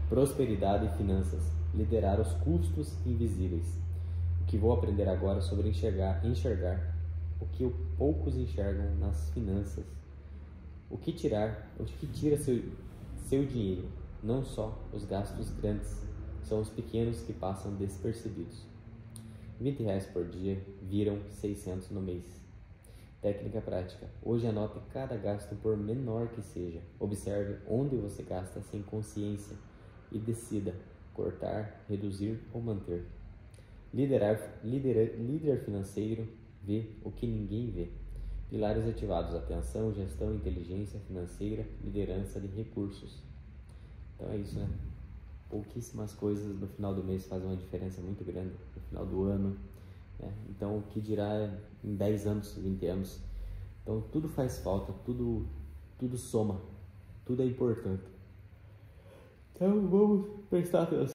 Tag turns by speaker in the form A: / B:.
A: prosperidade e finanças, liderar os custos invisíveis. O que vou aprender agora sobre enxergar o que poucos enxergam nas finanças. O que tira seu dinheiro, não só os gastos grandes, são os pequenos que passam despercebidos. R$ 20 por dia viram 600 no mês. Técnica prática. Hoje anote cada gasto, por menor que seja. Observe onde você gasta sem consciência e decida cortar, reduzir ou manter. Líder financeiro vê o que ninguém vê. Pilares ativados: atenção, gestão, inteligência financeira, liderança de recursos. Então é isso, né? Pouquíssimas coisas no final do mês fazem uma diferença muito grande, no final do ano, né? Então, o que dirá em 10 anos, 20 anos? Então, tudo faz falta, tudo soma, tudo é importante. Então, vamos prestar atenção.